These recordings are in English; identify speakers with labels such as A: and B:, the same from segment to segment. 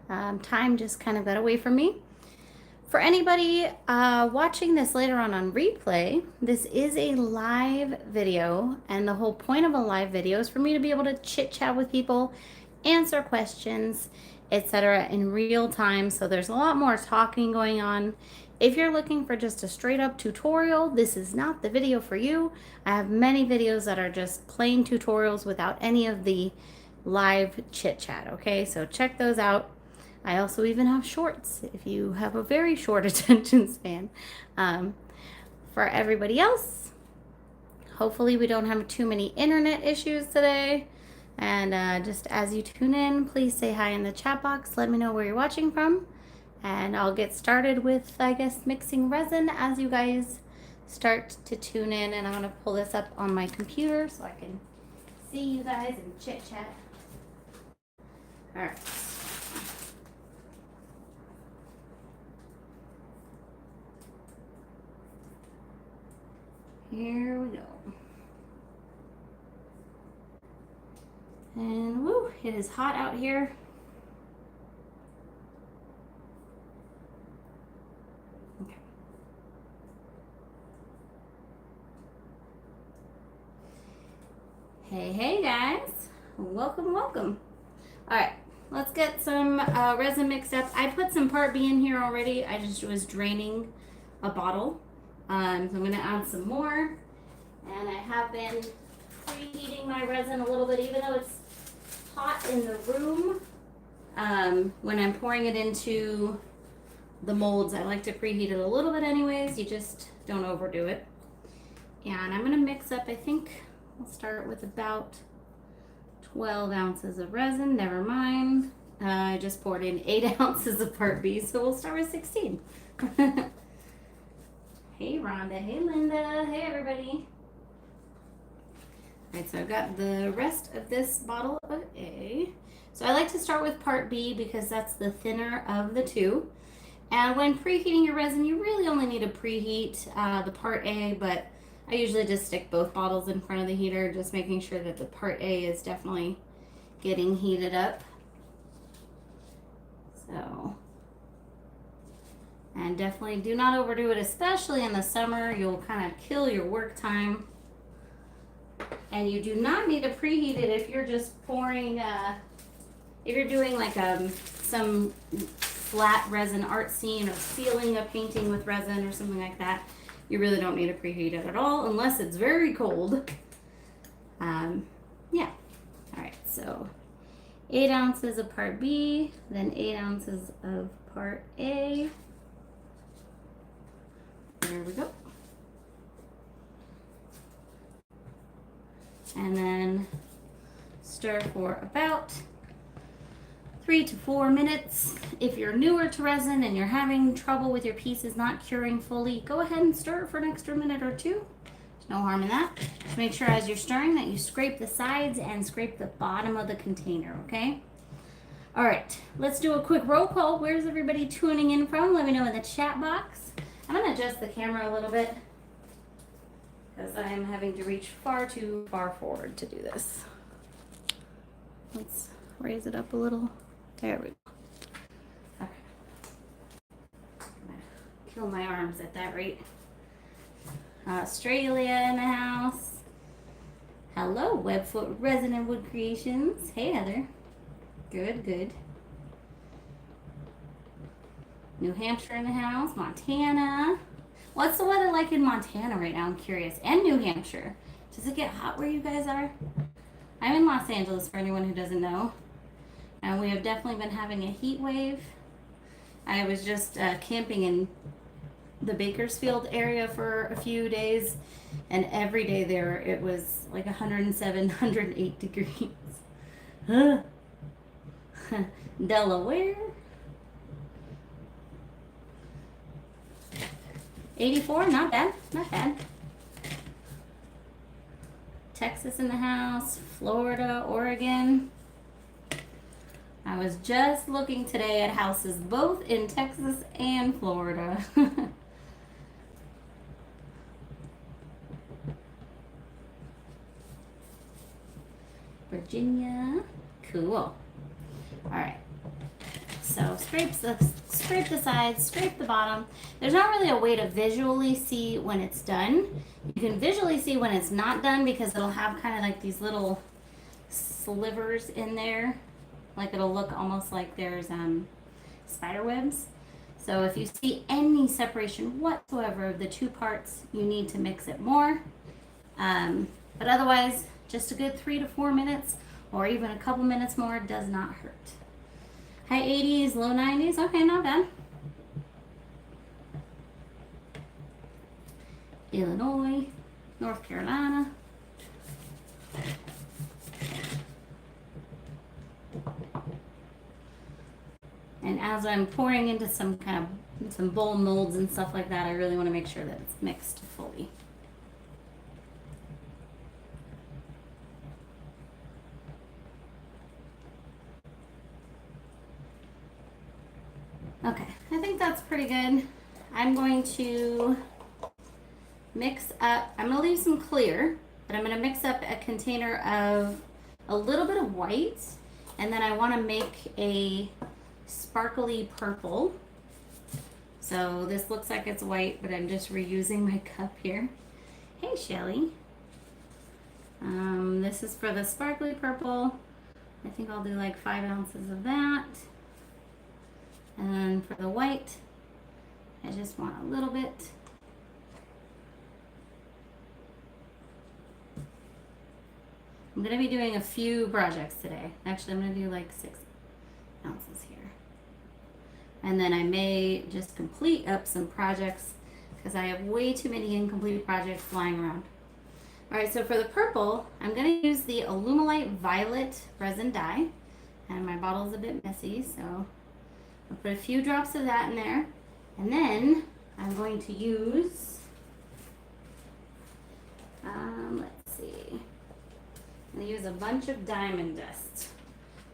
A: Time just kind of got away from me. For anybody watching this later on replay, this is a live video, and the whole point of a live video is for me to be able to chit chat with people, answer questions, etc. in real time. So there's a lot more talking going on. If you're looking for just a straight up tutorial, this is not the video for you. I have many videos that are just plain tutorials without any of the live chit chat. Okay, so check those out. I also even have shorts if you have a very short attention span. For everybody else, hopefully we don't have too many internet issues today. And just as you tune in, please say hi in the chat box. Let me know where you're watching from. And I'll get started with, I guess, mixing resin as you guys start to tune in. And I'm going to pull this up on my computer so I can see you guys and chit chat. All right. Here we go. And woo, it is hot out here. Okay. Hey guys, welcome. All right, let's get some resin mixed up. I put some Part B in here already. I just was draining a bottle. So I'm going to add some more, and I have been preheating my resin a little bit, even though it's hot in the room. When I'm pouring it into the molds, I like to preheat it a little bit anyways. You just don't overdo it. And I'm going to mix up, I think I'll start with about 12 ounces of resin. Never mind. I just poured in 8 ounces of Part B, so we'll start with 16. Hey Rhonda, hey Linda, hey everybody. All right, so I've got the rest of this bottle of A. So I like to start with Part B because that's the thinner of the two. And when preheating your resin, you really only need to preheat the Part A, but I usually just stick both bottles in front of the heater, just making sure that the Part A is definitely getting heated up. So... and definitely do not overdo it, especially in the summer. You'll kind of kill your work time. And you do not need to preheat it if you're just pouring, if you're doing like some flat resin art scene or sealing a painting with resin or something like that. You really don't need to preheat it at all unless it's very cold. Yeah. All right, so 8 ounces of Part B, then 8 ounces of Part A. There we go. And then stir for about 3 to 4 minutes. If you're newer to resin and you're having trouble with your pieces not curing fully, go ahead and stir it for an extra minute or two. There's no harm in that. Just make sure as you're stirring that you scrape the sides and scrape the bottom of the container, okay? All right, let's do a quick roll call. Where's everybody tuning in from? Let me know in the chat box. I'm going to adjust the camera a little bit because I am having to reach far too far forward to do this. Let's raise it up a little. There we go. Okay. I'm going to kill my arms at that rate. Australia in the house. Hello, Webfoot Resin and Wood Creations. Hey, Heather. Good. New Hampshire in the house, Montana. What's the weather like in Montana right now? I'm curious. And New Hampshire. Does it get hot where you guys are? I'm in Los Angeles for anyone who doesn't know. And we have definitely been having a heat wave. I was just camping in the Bakersfield area for a few days. And every day there it was like 107, 108 degrees. Delaware. 84, not bad. Texas in the house, Florida, Oregon. I was just looking today at houses both in Texas and Florida. Virginia. Cool. All right. So scrape the sides, scrape the bottom. There's not really a way to visually see when it's done. You can visually see when it's not done because it'll have kind of like these little slivers in there. Like it'll look almost like there's spider webs. So if you see any separation whatsoever of the two parts, you need to mix it more. But otherwise, just a good 3 to 4 minutes or even a couple minutes more does not hurt. High 80s, low 90s. Okay, not bad. Illinois, North Carolina. And as I'm pouring into some bowl molds and stuff like that, I really want to make sure that it's mixed fully. Okay, I think that's pretty good. I'm going to mix up, I'm going to leave some clear, but I'm going to mix up a container of a little bit of white, and then I want to make a sparkly purple. So this looks like it's white, but I'm just reusing my cup here. Hey, Shelly. This is for the sparkly purple. I think I'll do like 5 ounces of that. And then for the white, I just want a little bit. I'm going to be doing a few projects today. Actually, I'm going to do like 6 ounces here. And then I may just complete up some projects because I have way too many incomplete projects flying around. All right, so for the purple, I'm going to use the Tealight Violet resin dye. And my bottle's a bit messy, so I'll put a few drops of that in there. And then I'm going to use, let's see, I'm going to use a bunch of diamond dust,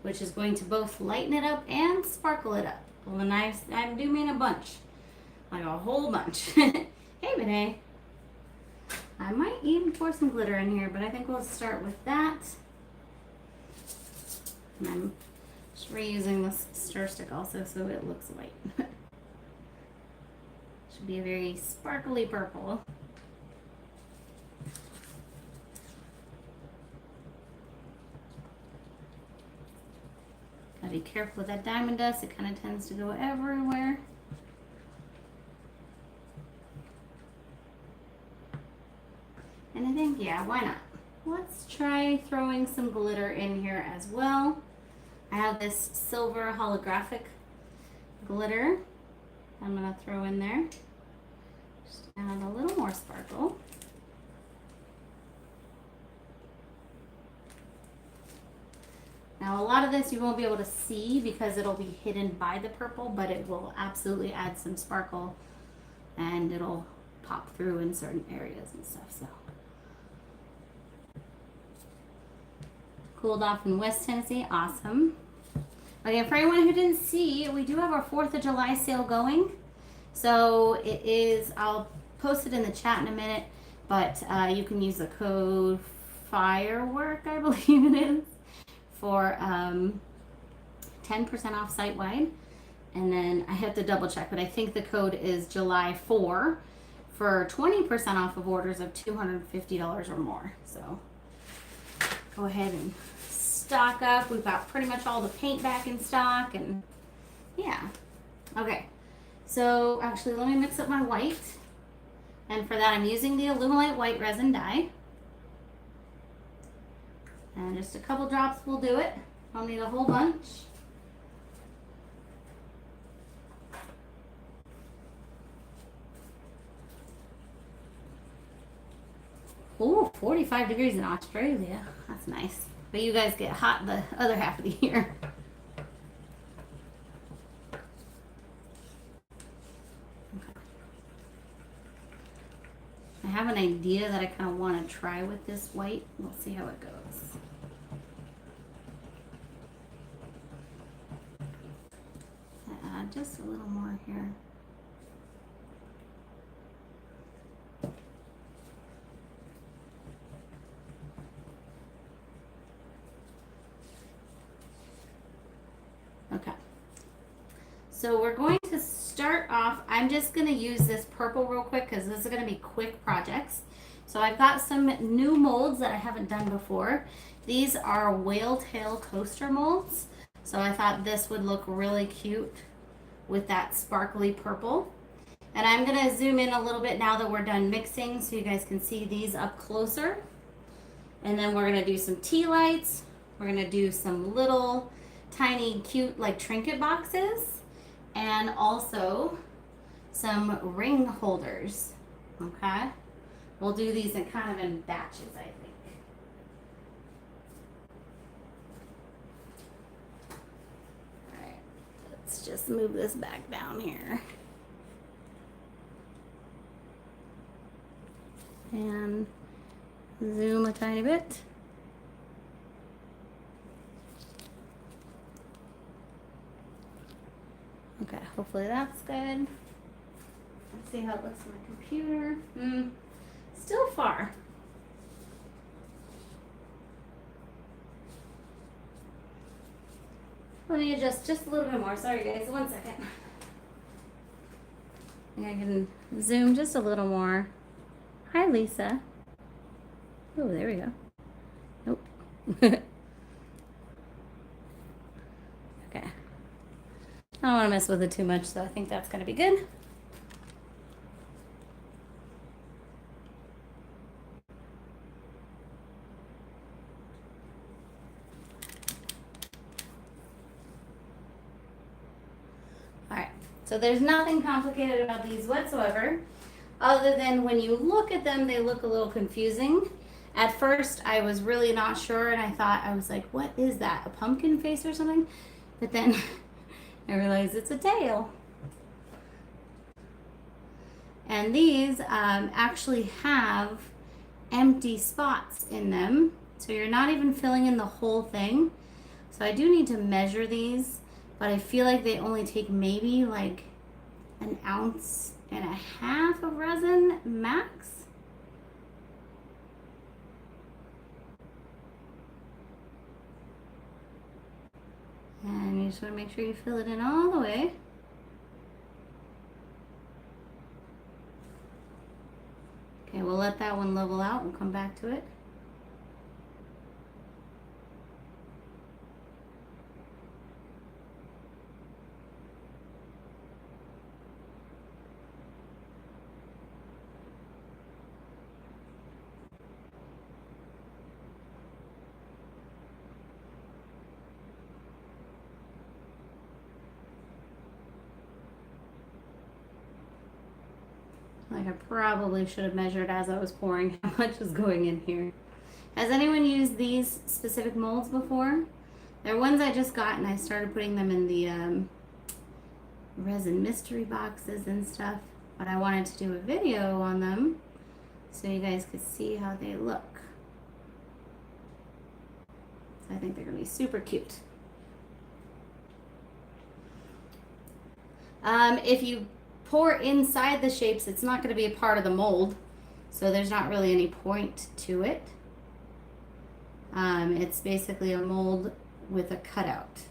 A: which is going to both lighten it up and sparkle it up. Well, and I'm doing a bunch, like a whole bunch. Hey, Renee. I might even pour some glitter in here, but I think we'll start with that. And I'm just reusing this stir stick also so it looks white. Should be a very sparkly purple. Gotta be careful with that diamond dust. It kind of tends to go everywhere. And I think, yeah, why not? Let's try throwing some glitter in here as well. I have this silver holographic glitter I'm gonna throw in there. Just add a little more sparkle. Now a lot of this you won't be able to see because it'll be hidden by the purple, but it will absolutely add some sparkle and it'll pop through in certain areas and stuff. So cooled off in West Tennessee, awesome. Okay, for anyone who didn't see, we do have our 4th of July sale going. So it is, I'll post it in the chat in a minute, but you can use the code FIREWORK, I believe it is, for 10% off site-wide. And then I have to double check, but I think the code is July 4 for 20% off of orders of $250 or more. So go ahead and stock up. We've got pretty much all the paint back in stock, and yeah. Okay, so actually let me mix up my white, and for that I'm using the Tealight white resin dye, and just a couple drops will do it. I'll need a whole bunch. Oh, 45 degrees in Australia. That's nice. But you guys get hot the other half of the year. Okay. I have an idea that I kind of want to try with this white. We'll see how it goes. Add just a little more here. Okay. So we're going to start off, I'm just going to use this purple real quick because this is going to be quick projects. So I've got some new molds that I haven't done before. These are whale tail coaster molds. So I thought this would look really cute with that sparkly purple. And I'm going to zoom in a little bit now that we're done mixing so you guys can see these up closer. And then we're going to do some tea lights. We're going to do some little tiny cute like trinket boxes and also some ring holders. Okay? We'll do these in kind of in batches, I think. All right. Let's just move this back down here. And zoom a tiny bit. Okay, hopefully that's good. Let's see how it looks on my computer. Still far. Let me adjust just a little bit more. Sorry guys, 1 second. I think I can zoom just a little more. Hi, Lisa. Oh, there we go. Nope. Okay. I don't want to mess with it too much, so I think that's going to be good. All right. So there's nothing complicated about these whatsoever. Other than when you look at them, they look a little confusing. At first, I was really not sure, and I was like, what is that? A pumpkin face or something? But then I realized it's a tail. And these actually have empty spots in them. So you're not even filling in the whole thing. So I do need to measure these, but I feel like they only take maybe like 1.5 ounces of resin max. And you just want to make sure you fill it in all the way. Okay, we'll let that one level out. We'll come back to it. Like I probably should have measured as I was pouring how much was going in here. Has anyone used these specific molds before? They're ones I just got and I started putting them in the resin mystery boxes and stuff. But I wanted to do a video on them so you guys could see how they look. So I think they're going to be super cute. If you pour inside the shapes, it's not going to be a part of the mold, so there's not really any point to it. It's basically a mold with a cutout.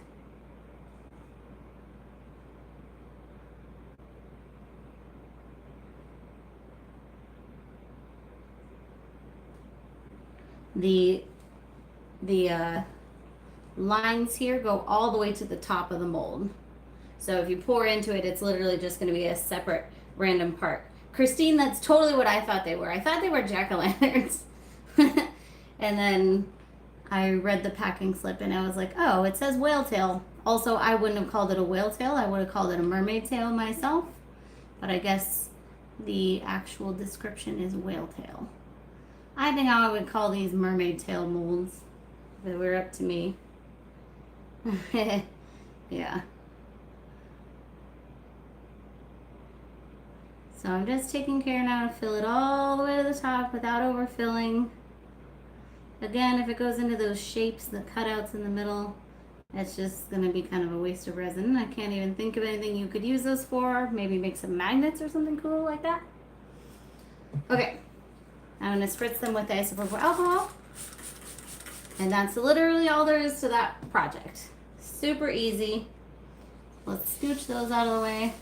A: The lines here go all the way to the top of the mold. So if you pour into it, it's literally just going to be a separate random part. Christine, that's totally what I thought they were. I thought they were jack-o'-lanterns. And then I read the packing slip and I was like, oh, it says whale tail. Also, I wouldn't have called it a whale tail. I would have called it a mermaid tail myself. But I guess the actual description is whale tail. I think I would call these mermaid tail molds if it were up to me. Yeah. So I'm just taking care now to fill it all the way to the top without overfilling. Again, if it goes into those shapes, the cutouts in the middle, it's just going to be kind of a waste of resin. I can't even think of anything you could use those for. Maybe make some magnets or something cool like that. Okay, I'm going to spritz them with isopropyl alcohol. And that's literally all there is to that project. Super easy. Let's scooch those out of the way.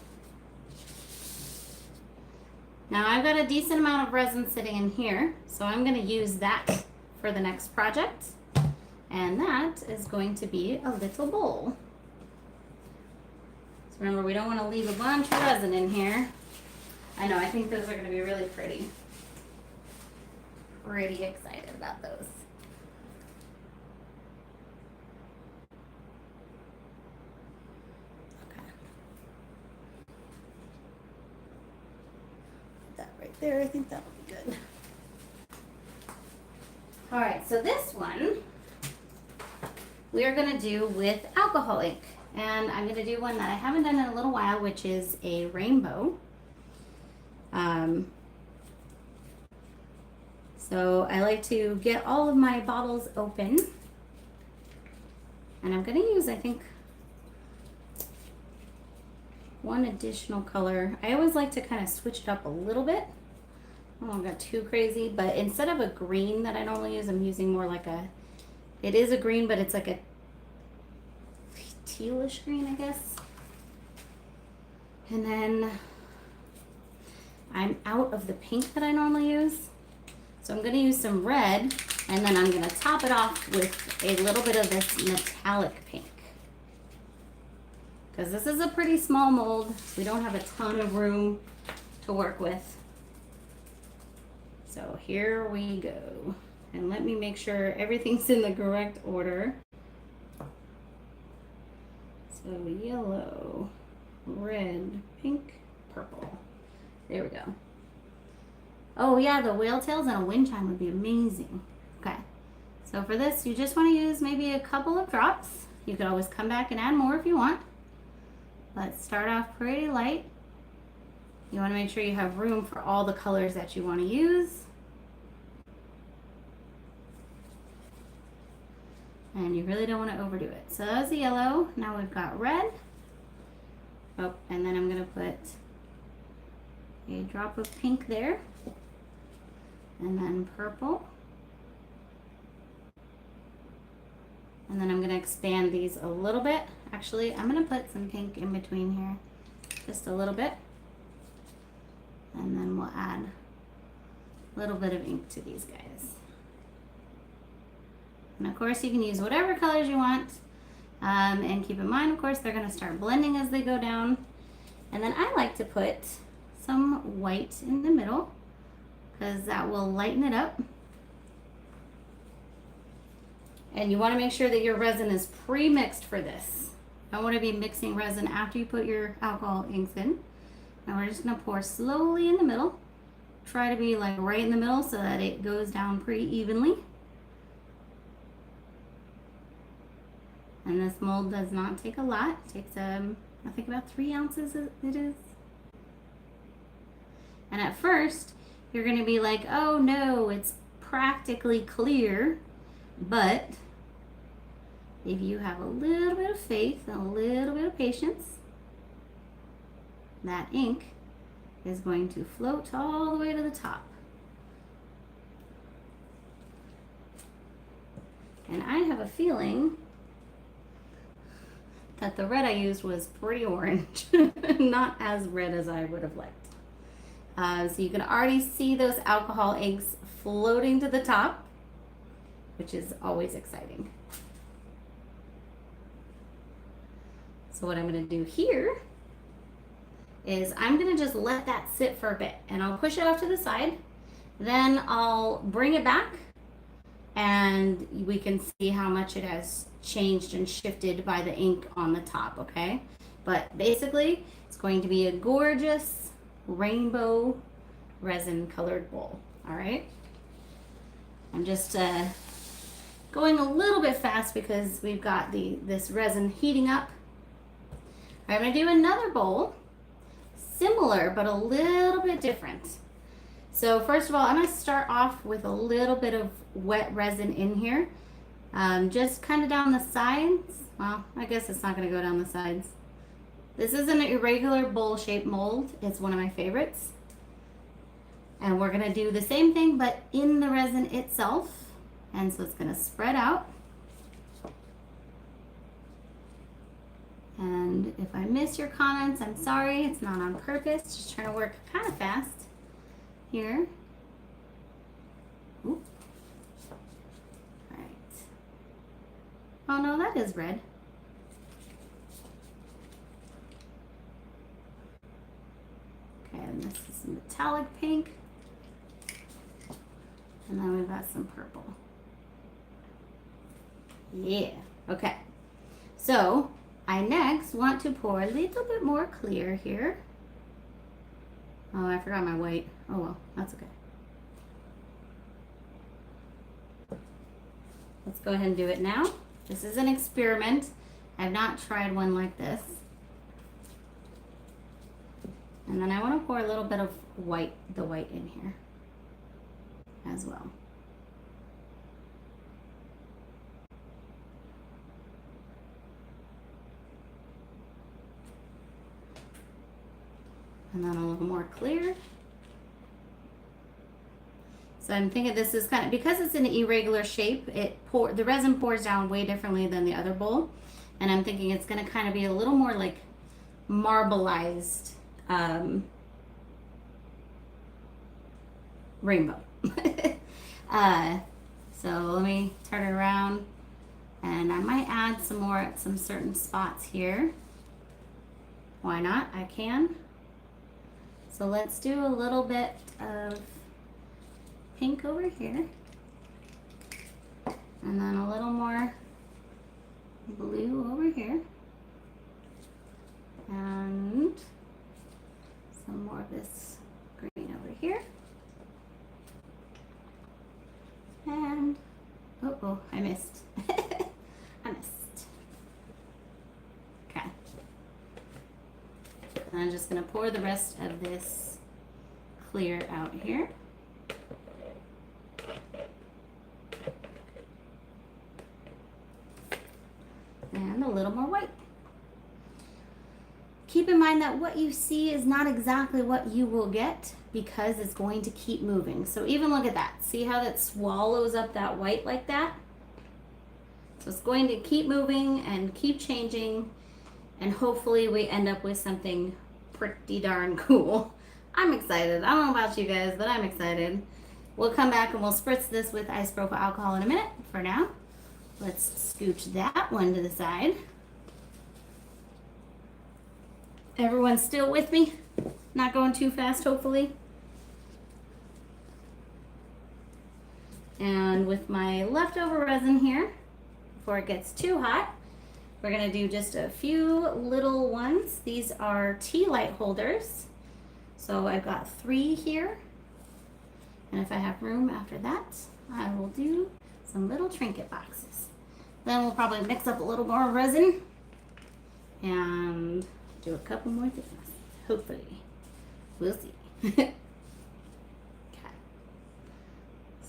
A: Now I've got a decent amount of resin sitting in here, so I'm going to use that for the next project. And that is going to be a little bowl. So remember, we don't want to leave a bunch of resin in here. I know, I think those are going to be really pretty. Pretty excited about those. Okay. Put that right there. I think that will be good. All right, so this one we are going to do with alcohol ink. And I'm going to do one that I haven't done in a little while, which is a rainbow. So I like to get all of my bottles open. And I'm going to use, I think, one additional color. I always like to kind of switch it up a little bit. I don't want to go too crazy, but instead of a green that I normally use, I'm using more like a, it is a green, but it's like a tealish green, I guess. And then I'm out of the pink that I normally use. So I'm going to use some red, and then I'm going to top it off with a little bit of this metallic pink. Because this is a pretty small mold. We don't have a ton of room to work with. So here we go. And let me make sure everything's in the correct order. So yellow, red, pink, purple. There we go. Oh yeah, the whale tails and a wind chime would be amazing. Okay, so for this, you just want to use maybe a couple of drops. You could always come back and add more if you want. Let's start off pretty light. You want to make sure you have room for all the colors that you want to use. And you really don't want to overdo it. So that was the yellow. Now we've got red. Oh, and then I'm going to put a drop of pink there. And then purple. And then I'm going to expand these a little bit. Actually, I'm going to put some pink in between here. Just a little bit. And then we'll add a little bit of ink to these guys. And of course, you can use whatever colors you want. And keep in mind, of course, they're going to start blending as they go down. And then I like to put some white in the middle, because that will lighten it up. And you want to make sure that your resin is pre-mixed for this. You don't want to be mixing resin after you put your alcohol inks in. And we're just going to pour slowly in the middle. Try to be like right in the middle so that it goes down pretty evenly. And this mold does not take a lot. It takes, I think about 3 ounces it is. And at first, you're going to be like, oh no, it's practically clear. But if you have a little bit of faith and a little bit of patience, that ink is going to float all the way to the top. And I have a feeling that the red I used was pretty orange, not as red as I would have liked. So you can already see those alcohol inks floating to the top, which is always exciting. So what I'm going to do here is I'm going to just let that sit for a bit, and I'll push it off to the side. Then I'll bring it back, and we can see how much it has changed and shifted by the ink on the top, okay? But basically, it's going to be a gorgeous rainbow resin colored bowl, all right? I'm just going a little bit fast because we've got this resin heating up. All right, I'm gonna do another bowl, similar but a little bit different. So first of all, I'm gonna start off with a little bit of wet resin in here. Just kind of down the sides. Well, I guess it's not going to go down the sides. This is an irregular bowl-shaped mold. It's one of my favorites. And we're going to do the same thing, but in the resin itself. And so it's going to spread out. And if I miss your comments, I'm sorry. It's not on purpose. Just trying to work kind of fast here. Ooh. All right. Oh no, that is red. Okay, and this is metallic pink. And then we've got some purple. Yeah, okay. So I next want to pour a little bit more clear here. Oh, I forgot my white. Oh well, that's okay. Let's go ahead and do it now. This is an experiment. I've not tried one like this. And then I want to pour a little bit of white, the white in here as well. And then a little more clear. So I'm thinking this is kind of, because it's an irregular shape, the resin pours down way differently than the other bowl. And I'm thinking it's going to kind of be a little more like marbleized rainbow. So let me turn it around, and I might add some more at some certain spots here. Why not? I can. So let's do a little bit of pink over here, and then a little more blue over here, and some more of this green over here. And, oh, I missed. I missed. Okay. And I'm just going to pour the rest of this clear out here. And a little more white. Keep in mind that what you see is not exactly what you will get, because it's going to keep moving. So even look at that. See how that swallows up that white like that? So it's going to keep moving and keep changing, and hopefully we end up with something pretty darn cool. I'm excited. I don't know about you guys, but I'm excited. We'll come back and we'll spritz this with isopropyl alcohol in a minute. For now, let's scooch that one to the side. Everyone's still with me? Not going too fast, hopefully. And with my leftover resin here, before it gets too hot, we're gonna do just a few little ones. These are Tealight holders. So I've got 3 here. And if I have room after that, I will do some little trinket boxes. Then we'll probably mix up a little more resin and do a couple more things, hopefully. We'll see. Okay.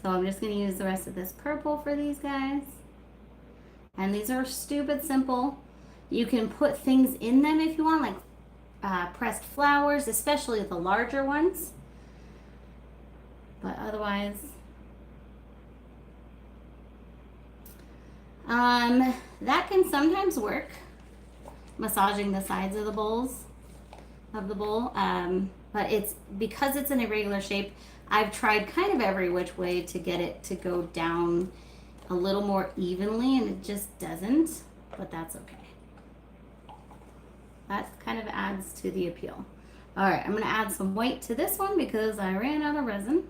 A: So I'm just going to use the rest of this purple for these guys. And these are stupid simple. You can put things in them if you want, like pressed flowers, especially the larger ones. But otherwise, that can sometimes work, massaging the sides of the bowls, but it's because it's an irregular shape. I've tried kind of every which way to get it to go down a little more evenly, and it just doesn't, but that's okay. That kind of adds to the appeal. All right, I'm gonna add some white to this one because I ran out of resin.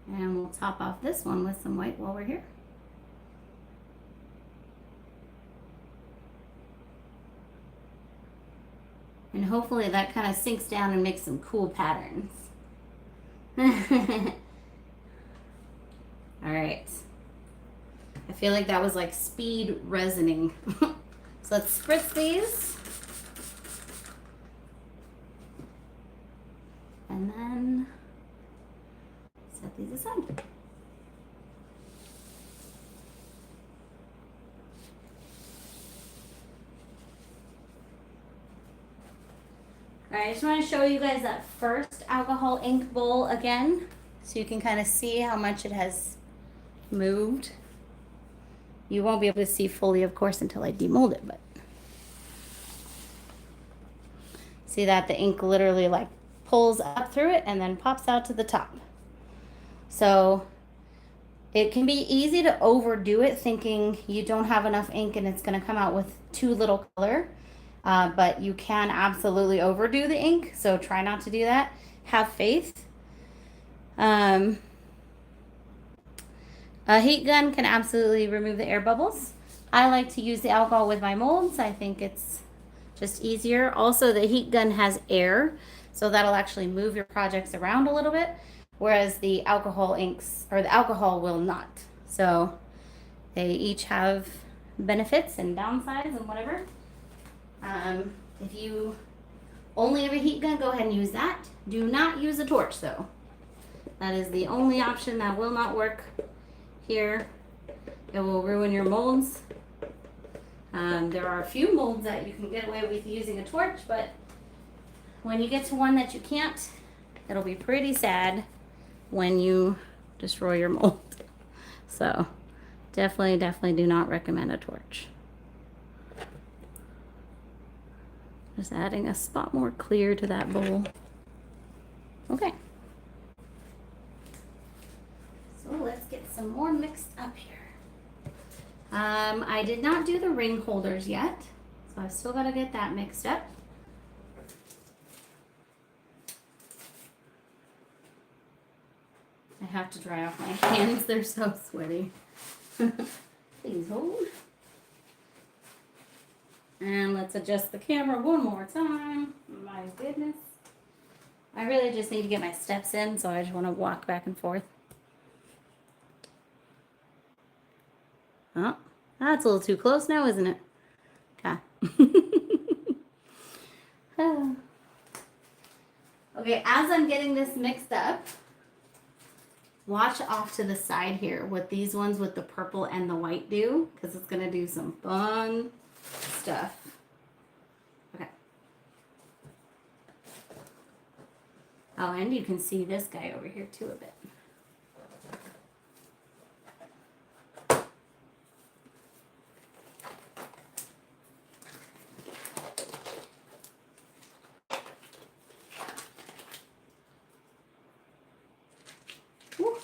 A: And we'll top off this one with some white while we're here. And hopefully that kind of sinks down and makes some cool patterns. All right. I feel like that was like speed resining. So let's spritz these. And then set these aside. All I just want to show you guys that first alcohol ink bowl again, so you can kind of see how much it has moved. You won't be able to see fully, of course, until I demold it, but see that the ink literally like pulls up through it and then pops out to the top. So it can be easy to overdo it thinking you don't have enough ink and it's going to come out with too little color. But you can absolutely overdo the ink, so try not to do that. Have faith. A heat gun can absolutely remove the air bubbles. I like to use the alcohol with my molds. I think it's just easier. Also, the heat gun has air, so that'll actually move your projects around a little bit, whereas the alcohol inks, or the alcohol will not. So they each have benefits and downsides and whatever. If you only have a heat gun, go ahead and use that. Do not use a torch though. That is the only option that will not work here. It will ruin your molds. There are a few molds that you can get away with using a torch, but when you get to one that you can't, it'll be pretty sad when you destroy your mold. So definitely do not recommend a torch. Just adding a spot more clear to that bowl. Okay. So let's get some more mixed up here. I did not do the ring holders yet, so I've still got to get that mixed up. I have to dry off my hands, they're so sweaty. Please hold. And let's adjust the camera one more time. My goodness. I really just need to get my steps in, so I just want to walk back and forth. Oh, that's a little too close now, isn't it? Okay. Okay, as I'm getting this mixed up, watch off to the side here what these ones with the purple and the white do, because it's going to do some fun stuff. Okay. Oh, and you can see this guy over here too a bit. Woo.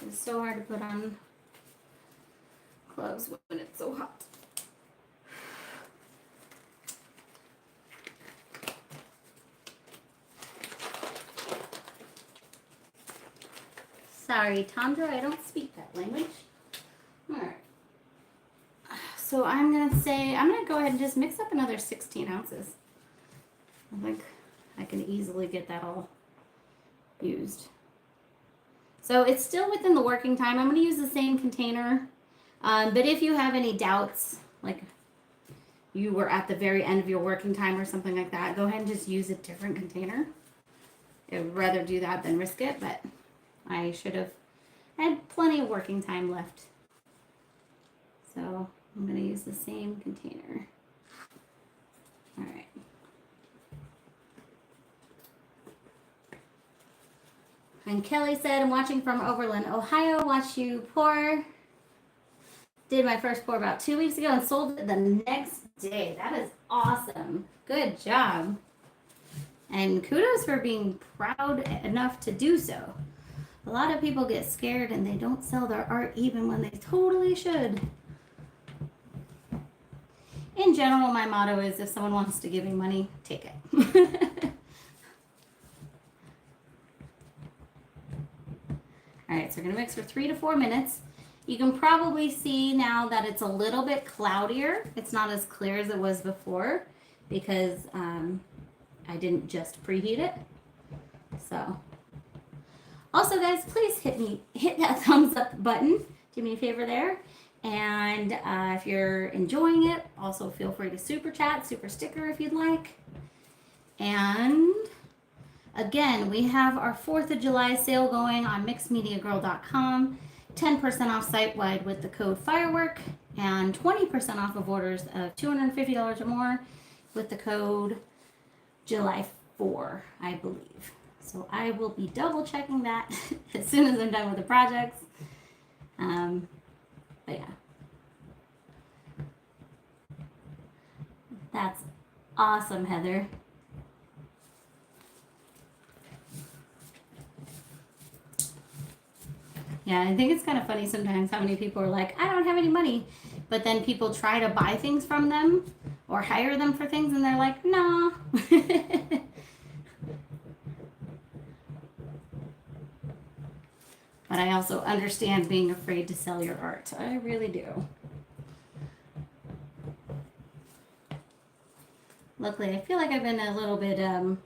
A: It's so hard to put on gloves when it's so hot. Sorry, Tandra, I don't speak that language. All right. So I'm going to go ahead and just mix up another 16 ounces. I think I can easily get that all used. So it's still within the working time. I'm going to use the same container. But if you have any doubts, like you were at the very end of your working time or something like that, go ahead and just use a different container. I'd rather do that than risk it, but I should have had plenty of working time left. So I'm going to use the same container. All right. And Kelly said, I'm watching from Overland, Ohio. Watch you pour. Did my first pour about 2 weeks ago and sold it the next day. That is awesome. Good job. And kudos for being proud enough to do so. A lot of people get scared and they don't sell their art even when they totally should. In general, my motto is if someone wants to give me money, take it. All right, so we're gonna mix for 3 to 4 minutes. You can probably see now that it's a little bit cloudier. It's not as clear as it was before because I didn't just preheat it. So, also guys, please hit that thumbs up button. Do me a favor there. And if you're enjoying it, also feel free to super chat, super sticker if you'd like. And again, we have our 4th of July sale going on mixedmediagirl.com. 10% off site-wide with the code FIREWORK and 20% off of orders of $250 or more with the code July 4, I believe. So I will be double checking that as soon as I'm done with the projects. But yeah, that's awesome, Heather. Yeah, I think it's kind of funny sometimes how many people are like, I don't have any money. But then people try to buy things from them or hire them for things and they're like, nah. But I also understand being afraid to sell your art. I really do. Luckily, I feel like I've been a little bit, a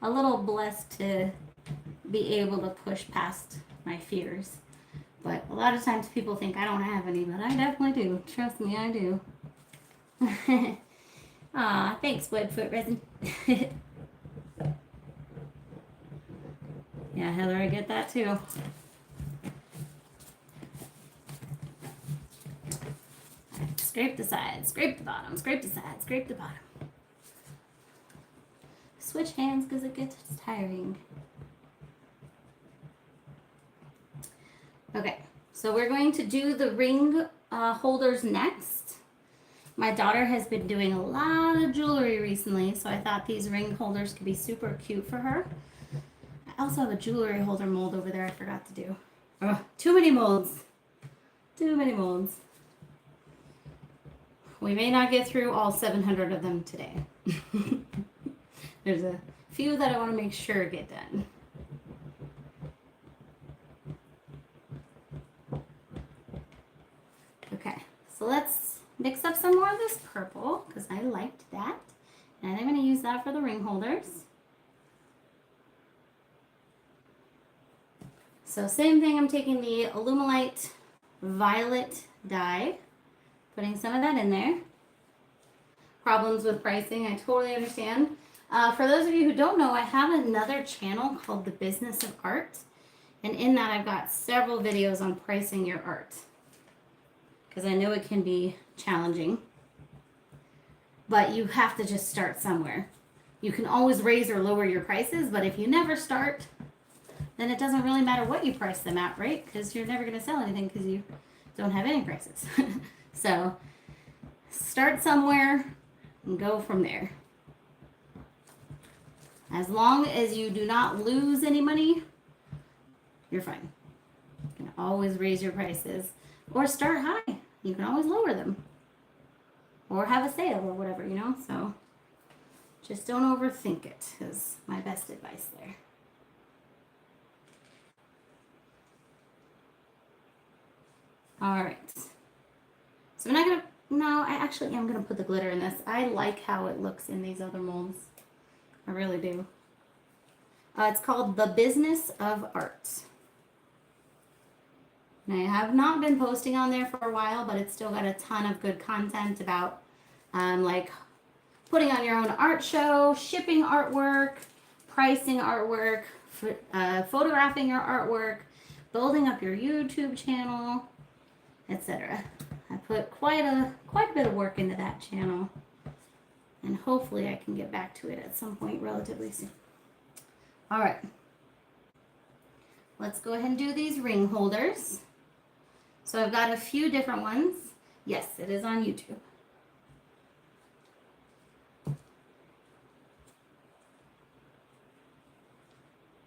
A: little blessed to be able to push past my fears. But a lot of times people think I don't have any, but I definitely do. Trust me, I do. Aw, thanks, Woodfoot Resin. Yeah, Heather, I get that too. Scrape the sides, scrape the bottom, scrape the sides, scrape the bottom. Switch hands because it gets tiring. Okay, so we're going to do the ring holders next. My daughter has been doing a lot of jewelry recently, so I thought these ring holders could be super cute for her. I also have a jewelry holder mold over there I forgot to do. Oh, too many molds. Too many molds. We may not get through all 700 of them today. There's a few that I want to make sure get done. Okay, so let's mix up some more of this purple because I liked that. And I'm going to use that for the ring holders. So same thing, I'm taking the Tealight violet dye, putting some of that in there. Problems with pricing, I totally understand. For those of you who don't know, I have another channel called The Business of Art. And in that I've got several videos on pricing your art. Because I know it can be challenging. But you have to just start somewhere. You can always raise or lower your prices, but if you never start, then it doesn't really matter what you price them at, right? Because you're never going to sell anything because you don't have any prices. So start somewhere and go from there. As long as you do not lose any money, you're fine. You can always raise your prices or start high. You can always lower them or have a sale or whatever, you know? So just don't overthink it is my best advice there. All right. So I'm not going to, no, I actually am going to put the glitter in this. I like how it looks in these other molds. I really do. It's called The Business of Art. And I have not been posting on there for a while, but it's still got a ton of good content about like putting on your own art show, shipping artwork, pricing artwork, photographing your artwork, building up your YouTube channel, etc. I put quite a bit of work into that channel, and hopefully I can get back to it at some point relatively soon. All right, let's go ahead and do these ring holders. So I've got a few different ones. Yes, it is on YouTube.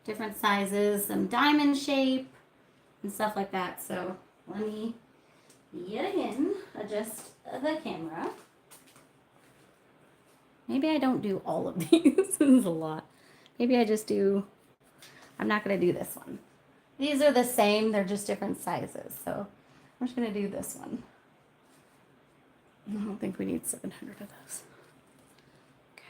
A: Different sizes, some diamond shape and stuff like that. So let me yet again adjust the camera. Maybe I don't do all of these. This is a lot. Maybe I just do, I'm not going to do this one. These are the same, they're just different sizes. So I'm just going to do this one. I don't think we need 700 of those. Okay.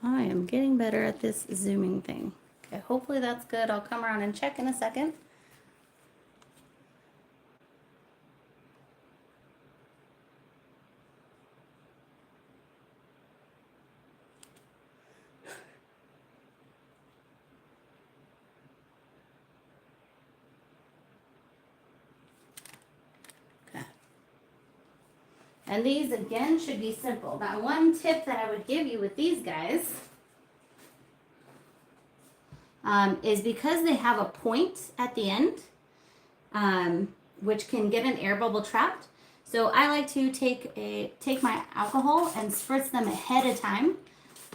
A: I am getting better at this zooming thing. Okay, hopefully that's good. I'll come around and check in a second. And these, again, should be simple. Now, one tip that I would give you with these guys is because they have a point at the end, which can get an air bubble trapped. So I like to take my alcohol and spritz them ahead of time,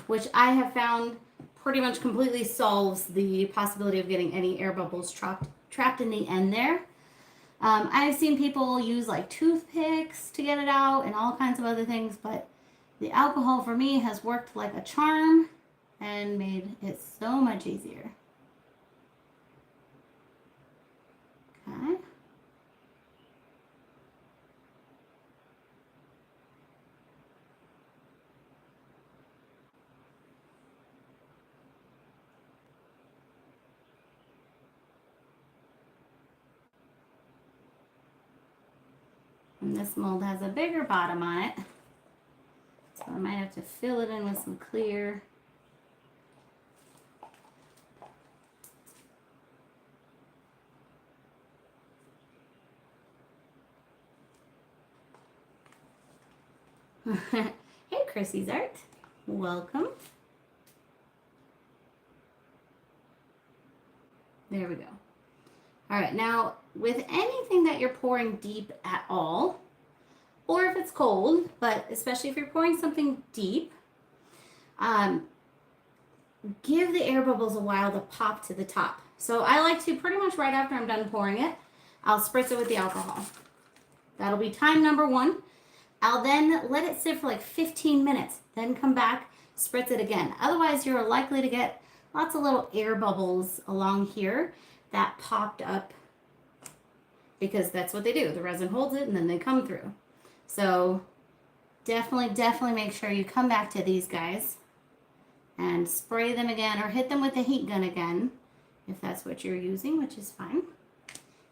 A: which I have found pretty much completely solves the possibility of getting any air bubbles trapped in the end there. I've seen people use like toothpicks to get it out and all kinds of other things, but the alcohol for me has worked like a charm and made it so much easier. Okay. And this mold has a bigger bottom on it, so I might have to fill it in with some clear. Hey, Chrissy's Art. Welcome. There we go. All right, now with anything that you're pouring deep at all, or if it's cold, but especially if you're pouring something deep, give the air bubbles a while to pop to the top. So I like to pretty much right after I'm done pouring it, I'll spritz it with the alcohol. That'll be time number 1. I'll then let it sit for like 15 minutes, then come back, spritz it again. Otherwise, you're likely to get lots of little air bubbles along here that popped up because that's what they do. The resin holds it and then they come through. So definitely make sure you come back to these guys and spray them again or hit them with the heat gun again if that's what you're using, which is fine.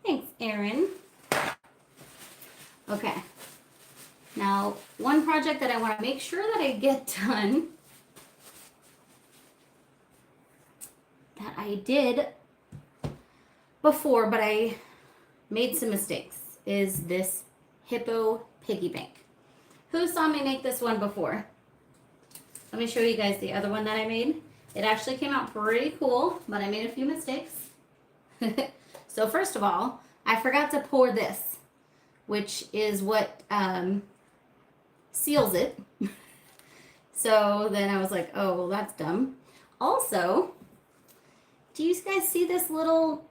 A: Thanks, Erin. Okay. Now, one project that I want to make sure that I get done that I did before, but I made some mistakes, is this hippo piggy bank. Who saw me make this one before? Let me show you guys the other one that I made. It actually came out pretty cool, but I made a few mistakes. So first of all, I forgot to pour this, which is what seals it. So then I was like, oh, well, that's dumb. Also, do you guys see this little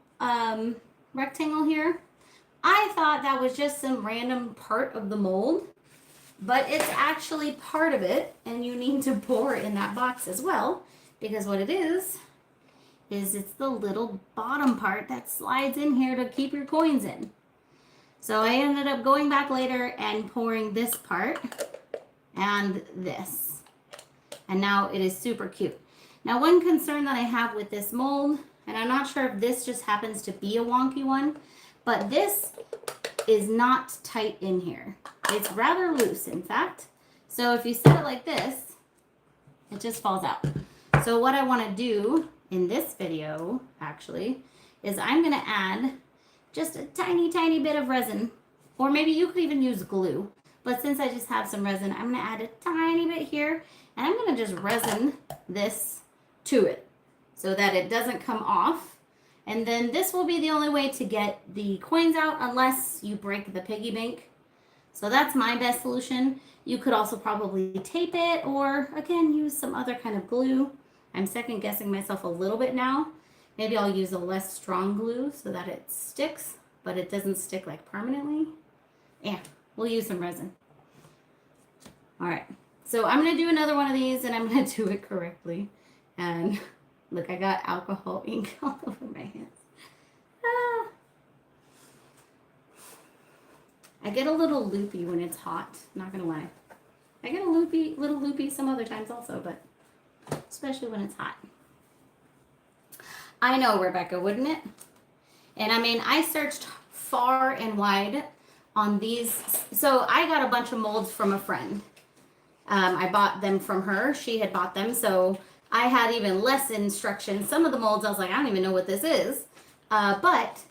A: rectangle here? I thought that was just some random part of the mold, but it's actually part of it, and you need to pour it in that box as well, because what it is it's the little bottom part that slides in here to keep your coins in. So I ended up going back later and pouring this part and this. And now it is super cute. Now, one concern that I have with this mold, and I'm not sure if this just happens to be a wonky one, but this is not tight in here. It's rather loose, in fact. So if you set it like this, it just falls out. So what I want to do in this video, actually, is I'm going to add just a tiny bit of resin, or maybe you could even use glue. But since I just have some resin, I'm going to add a tiny bit here, and I'm going to just resin this to it so that it doesn't come off. And then this will be the only way to get the coins out unless you break the piggy bank. So that's my best solution. You could also probably tape it or, again, use some other kind of glue. I'm second guessing myself a little bit now. Maybe I'll use a less strong glue so that it sticks, but it doesn't stick like permanently. Yeah, we'll use some resin. All right, so I'm gonna do another one of these and I'm gonna do it correctly. And look, I got alcohol ink all over my hands. Ah. I get a little loopy when it's hot, not gonna lie. I get a little loopy some other times also, but especially when it's hot. I know, Rebecca, wouldn't it? And I mean, I searched far and wide on these. So I got a bunch of molds from a friend. I bought them from her. She had bought them. So I had even less instructions. Some of the molds, I was like, I don't even know what this is. But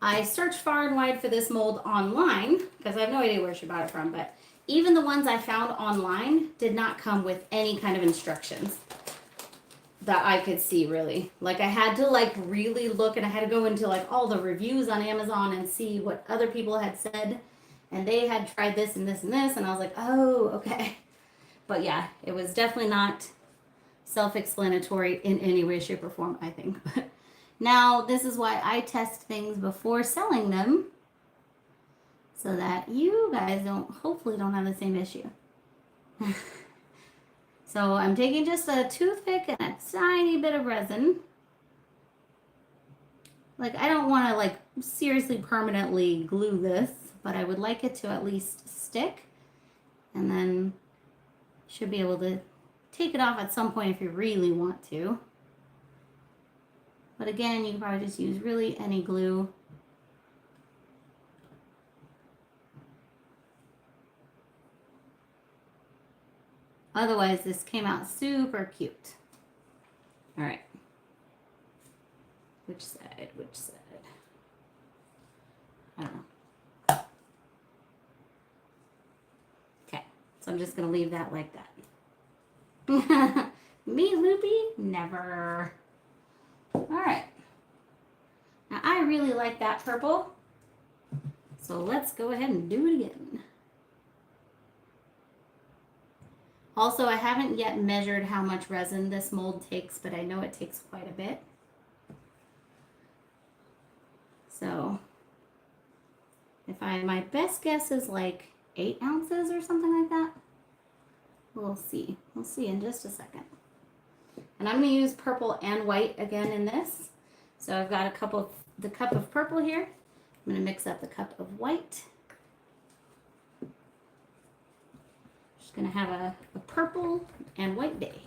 A: I searched far and wide for this mold online because I have no idea where she bought it from. But even the ones I found online did not come with any kind of instructions that I could see, really. Like, I had to like really look, and I had to go into like all the reviews on Amazon and see what other people had said, and they had tried this and this and this, and I was like, oh, okay. But yeah, it was definitely not self-explanatory in any way, shape, or form, I think. But now this is why I test things before selling them, so that you guys hopefully don't have the same issue. So I'm taking just a toothpick and a tiny bit of resin. Like, I don't want to like seriously permanently glue this, but I would like it to at least stick, and then should be able to take it off at some point if you really want to. But again, you can probably just use really any glue. Otherwise, this came out super cute. All right. Which side? Which side? I don't know. Okay. So I'm just going to leave that like that. Me, loopy? Never. All right. Now, I really like that purple. So let's go ahead and do it again. Also, I haven't yet measured how much resin this mold takes, but I know it takes quite a bit. So, my best guess is like 8 ounces or something like that. We'll see. We'll see in just a second. And I'm going to use purple and white again in this. So I've got the cup of purple here. I'm going to mix up the cup of white. Just going to have a purple and white day.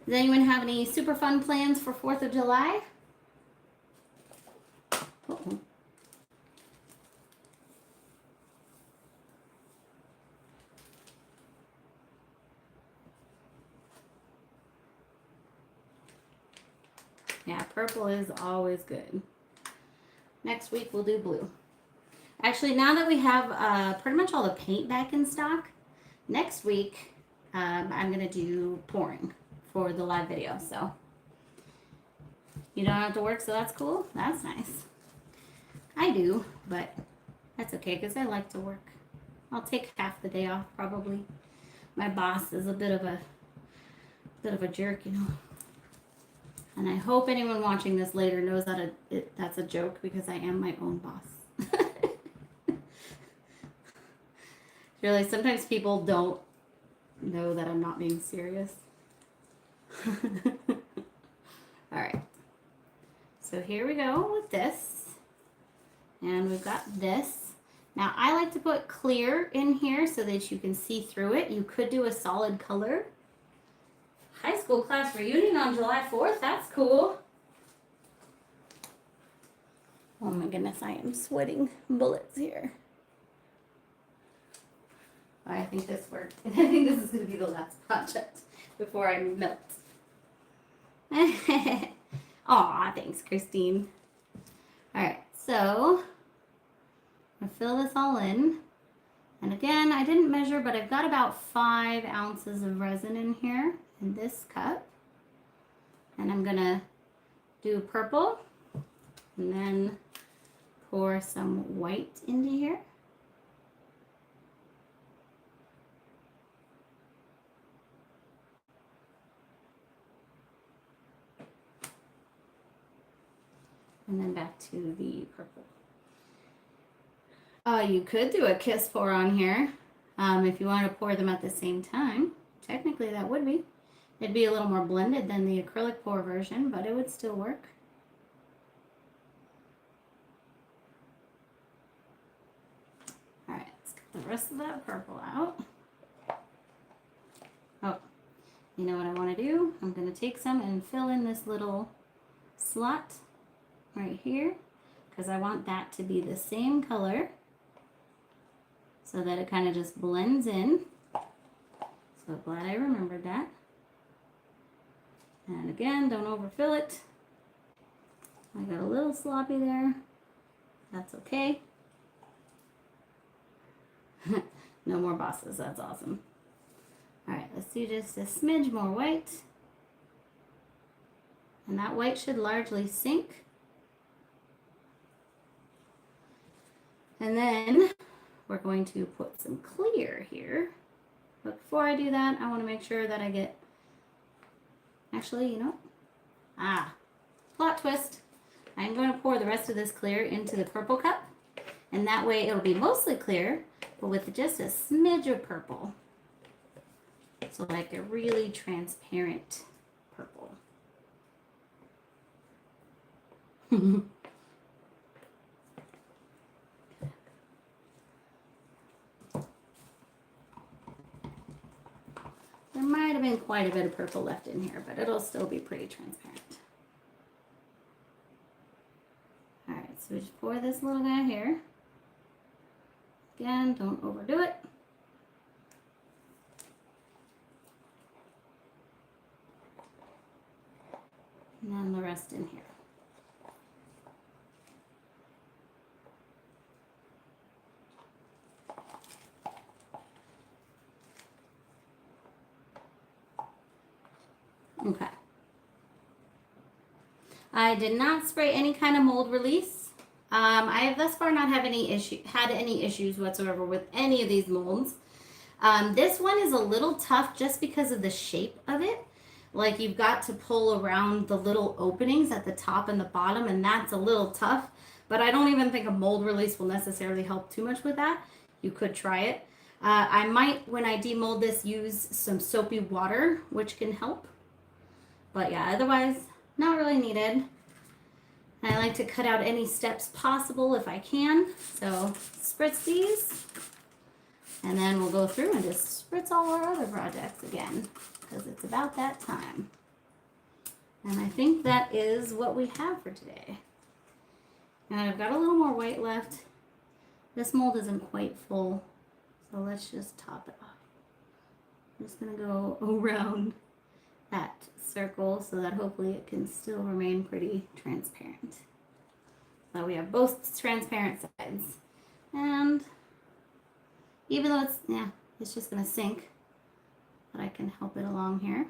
A: Does anyone have any super fun plans for 4th of July? Uh-oh. Yeah, purple is always good. Next week we'll do blue. Actually, now that we have pretty much all the paint back in stock, next week I'm going to do pouring for the live video. So you don't have to work, so that's cool. That's nice. I do, but that's okay because I like to work. I'll take half the day off probably. My boss is a bit of a jerk, you know. And I hope anyone watching this later knows that that's a joke, because I am my own boss. Really, sometimes people don't know that I'm not being serious. All right. So here we go with this. And we've got this. Now, I like to put clear in here so that you can see through it. You could do a solid color. High school class reunion on July 4th. That's cool. Oh my goodness, I am sweating bullets here. I think this worked. I think this is going to be the last project before I melt. Aw, thanks, Christine. All right, so I'm going to fill this all in. And again, I didn't measure, but I've got about 5 ounces of resin in here in this cup. And I'm going to do purple and then pour some white into here. And then back to the purple. You could do a kiss pour on here if you want to pour them at the same time. Technically, that would be. It'd be a little more blended than the acrylic pour version, but it would still work. All right, let's get the rest of that purple out. Oh, you know what I want to do? I'm going to take some and fill in this little slot right here, because I want that to be the same color so that it kind of just blends in. So glad I remembered that. And again, don't overfill it. I got a little sloppy there. That's okay. No more bosses, that's awesome. All right, let's do just a smidge more white. And that white should largely sink. And then we're going to put some clear here. But before I do that, I want to make sure that I get, actually, you know, plot twist. I'm going to pour the rest of this clear into the purple cup. And that way it'll be mostly clear, but with just a smidge of purple. So like a really transparent purple. There might have been quite a bit of purple left in here, but it'll still be pretty transparent. All right, so we just pour this little guy here. Again, don't overdo it. And then the rest in here. Okay. I did not spray any kind of mold release. I have thus far not had any issues whatsoever with any of these molds. This one is a little tough just because of the shape of it. Like you've got to pull around the little openings at the top and the bottom, and that's a little tough. But I don't even think a mold release will necessarily help too much with that. You could try it. I might, when I demold this, use some soapy water, which can help. But yeah, otherwise, not really needed. I like to cut out any steps possible if I can. So spritz these. And then we'll go through and just spritz all our other projects again, because it's about that time. And I think that is what we have for today. And I've got a little more white left. This mold isn't quite full, so let's just top it off. I'm just gonna go around that circle so that hopefully it can still remain pretty transparent. So we have both transparent sides. And even though it's just gonna sink, but I can help it along here.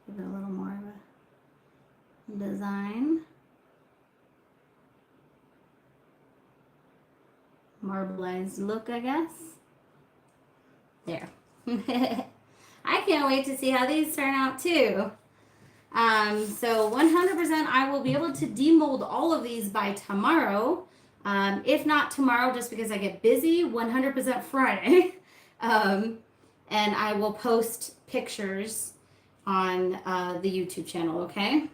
A: Just give it a little more of a design. Marbleized look, I guess. There. I can't wait to see how these turn out too. So 100% I will be able to demold all of these by tomorrow. If not tomorrow, just because I get busy, 100% Friday. And I will post pictures on the YouTube channel, okay?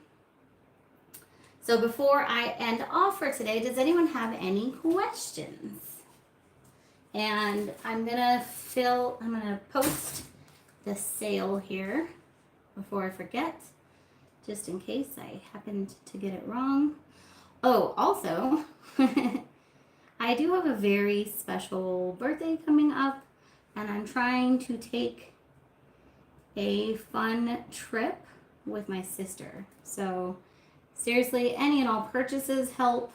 A: So before I end off for today, does anyone have any questions? And I'm gonna post the sale here before I forget, just in case I happened to get it wrong. Oh, also, I do have a very special birthday coming up, and I'm trying to take a fun trip with my sister. So seriously, any and all purchases help.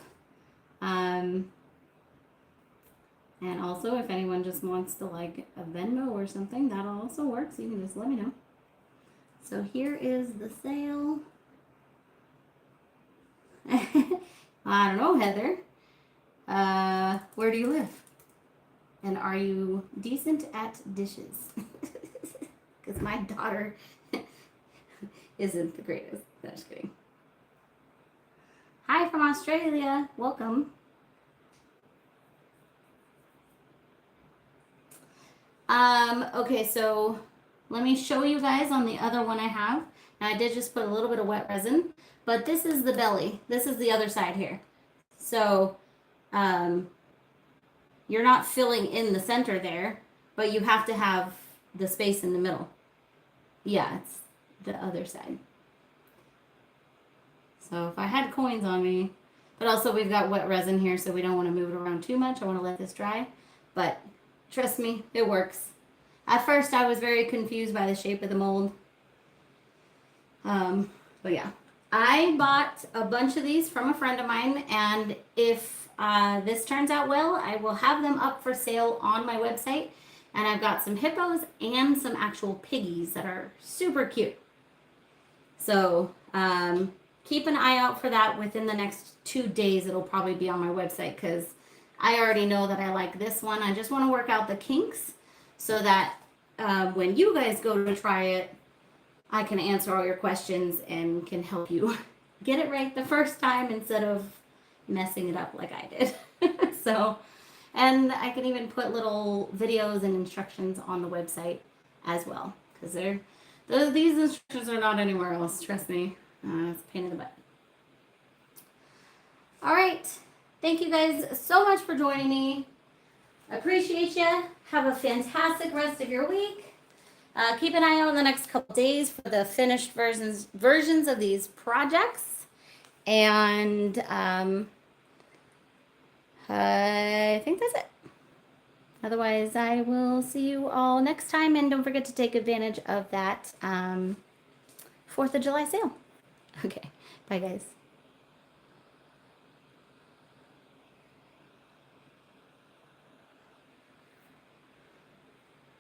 A: And also, if anyone just wants to like a Venmo or something, that'll also work. So you can just let me know. So here is the sale. I don't know, Heather. Where do you live? And are you decent at dishes? Because my daughter isn't the greatest. No, just kidding. Hi from Australia. Welcome. Okay, so let me show you guys on the other one I have. Now I did just put a little bit of wet resin, but this is the belly. This is the other side here. So you're not filling in the center there, but you have to have the space in the middle. Yeah, it's the other side. So if I had coins on me, but also we've got wet resin here, so we don't want to move it around too much. I want to let this dry, but Trust me, it works. At first, I was very confused by the shape of the mold. But yeah, I bought a bunch of these from a friend of mine, and if this turns out well, I will have them up for sale on my website. And I've got some hippos and some actual piggies that are super cute. So keep an eye out for that. Within the next 2 days, it'll probably be on my website because I already know that I like this one. I just want to work out the kinks so that when you guys go to try it, I can answer all your questions and can help you get it right the first time instead of messing it up like I did. So, and I can even put little videos and instructions on the website as well because these instructions are not anywhere else. Trust me, it's a pain in the butt. All right, thank you guys so much for joining me. I appreciate you. Have a fantastic rest of your week. Keep an eye out in the next couple days for the finished versions of these projects. And I think that's it. Otherwise, I will see you all next time. And don't forget to take advantage of that 4th of July sale. Okay. Bye, guys.